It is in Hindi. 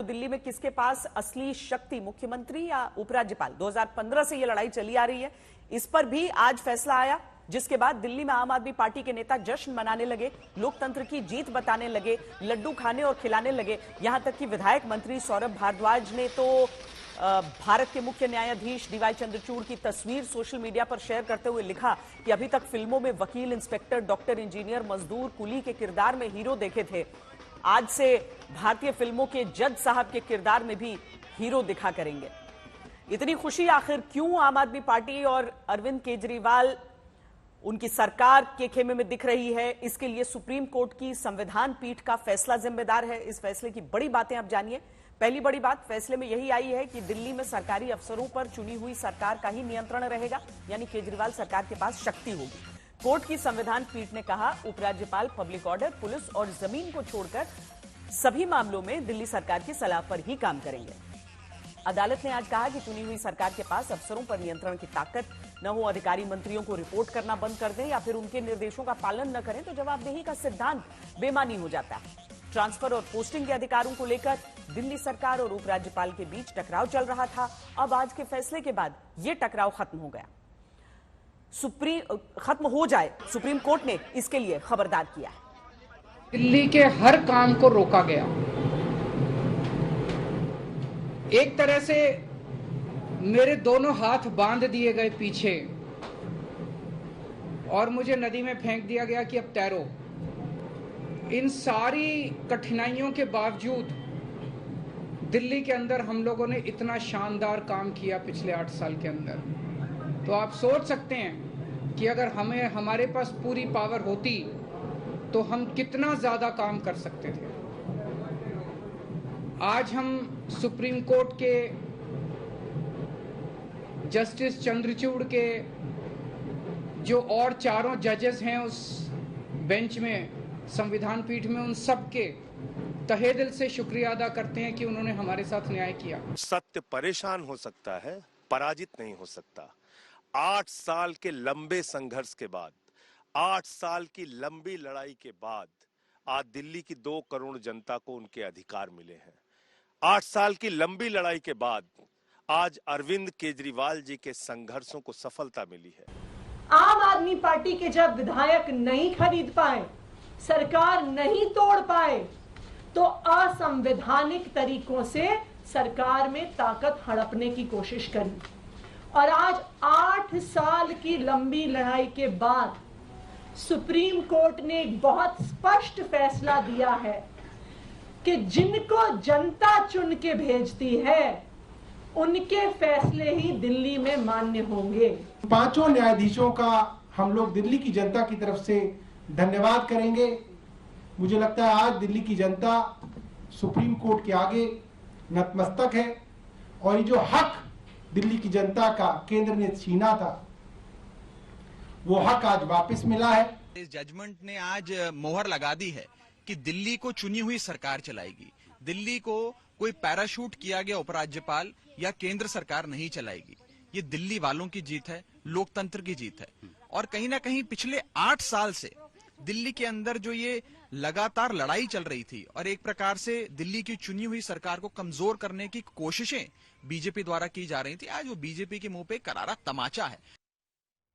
दिल्ली में किसके पास असली शक्ति, मुख्यमंत्री या उपराज्यपाल? 2015 से ये लड़ाई चली आ रही है, इस पर भी आज फैसला आया, जिसके बाद दिल्ली में आम आदमी पार्टी के नेता जश्न मनाने लगे, लोकतंत्र की जीत बताने लगे, लड्डू खाने और खिलाने लगे। यहां तक कि विधायक मंत्री सौरभ भारद्वाज ने तो भारत के मुख्य न्यायाधीश डीवाई चंद्रचूड़ की तस्वीर सोशल मीडिया पर शेयर करते हुए लिखा कि अभी तक फिल्मों में वकील, इंस्पेक्टर, डॉक्टर, इंजीनियर, मजदूर, कुली के किरदार में हीरो देखे थे, आज से भारतीय फिल्मों के जज साहब के किरदार में भी हीरो दिखा करेंगे। इतनी खुशी आखिर क्यों आम आदमी पार्टी और अरविंद केजरीवाल उनकी सरकार के खेमे में दिख रही है? इसके लिए सुप्रीम कोर्ट की संविधान पीठ का फैसला जिम्मेदार है। इस फैसले की बड़ी बातें आप जानिए। पहली बड़ी बात फैसले में यही आई है कि दिल्ली में सरकारी अफसरों पर चुनी हुई सरकार का ही नियंत्रण रहेगा, यानी केजरीवाल सरकार के पास शक्ति होगी। कोर्ट की संविधान पीठ ने कहा, उपराज्यपाल पब्लिक ऑर्डर, पुलिस और जमीन को छोड़कर सभी मामलों में दिल्ली सरकार की सलाह पर ही काम करेंगे। अदालत ने आज कहा कि चुनी हुई सरकार के पास अफसरों पर नियंत्रण की ताकत न हो, अधिकारी मंत्रियों को रिपोर्ट करना बंद कर दें या फिर उनके निर्देशों का पालन न करें तो जवाबदेही का सिद्धांत बेमानी हो जाता है। ट्रांसफर और पोस्टिंग के अधिकारों को लेकर दिल्ली सरकार और उपराज्यपाल के बीच टकराव चल रहा था। अब आज के फैसले के बाद यह टकराव खत्म हो गया, खत्म हो जाए, सुप्रीम कोर्ट ने इसके लिए खबरदार किया है। दिल्ली के हर काम को रोका गया। एक तरह से मेरे दोनों हाथ बांध दिए गए पीछे और मुझे नदी में फेंक दिया गया कि अब तैरो। इन सारी कठिनाइयों के बावजूद दिल्ली के अंदर हम लोगों ने इतना शानदार काम किया पिछले 8 साल के अंदर। तो आप सोच सकते हैं कि अगर हमारे पास पूरी पावर होती तो हम कितना ज्यादा काम कर सकते थे। आज हम सुप्रीम कोर्ट के जस्टिस चंद्रचूड़ के जो और चारों जजेस हैं उस बेंच में, संविधान पीठ में, उन सब के तहे दिल से शुक्रिया अदा करते हैं कि उन्होंने हमारे साथ न्याय किया। सत्य परेशान हो सकता है, पराजित नहीं हो सकता। 8 साल के लंबे संघर्ष के बाद, 8 साल की लंबी लड़ाई के बाद आज दिल्ली की 2 करोड़ जनता को उनके अधिकार मिले हैं। 8 साल की लंबी लड़ाई के बाद आज अरविंद केजरीवाल जी के संघर्षों को सफलता मिली है। आम आदमी पार्टी के जब विधायक नहीं खरीद पाए, सरकार नहीं तोड़ पाए, तो असंवैधानिक तरीकों से सरकार में ताकत हड़पने की कोशिश करी। और आज 8 साल की लंबी लड़ाई के बाद सुप्रीम कोर्ट ने एक बहुत स्पष्ट फैसला दिया है कि जिनको जनता चुन के भेजती है उनके फैसले ही दिल्ली में मान्य होंगे। 5 न्यायाधीशों का हम लोग दिल्ली की जनता की तरफ से धन्यवाद करेंगे। मुझे लगता है आज दिल्ली की जनता सुप्रीम कोर्ट के आगे नतमस्तक है और ये जो हक दिल्ली की जनता का केंद्र ने छीना था, वो हक आज वापस मिला है। इस जजमेंट ने आज मोहर लगा दी है कि दिल्ली को चुनी हुई सरकार चलाएगी। दिल्ली को कोई पैराशूट किया गया उपराज्यपाल या केंद्र सरकार नहीं चलाएगी। ये दिल्ली वालों की जीत है, लोकतंत्र की जीत है। और कहीं ना कहीं पिछले 8 साल से दिल्ली के अंदर जो ये लगातार लड़ाई चल रही थी और एक प्रकार से दिल्ली की चुनी हुई सरकार को कमजोर करने की कोशिशें बीजेपी द्वारा की जा रही थी, आज वो बीजेपी के मुंह पे करारा तमाचा है।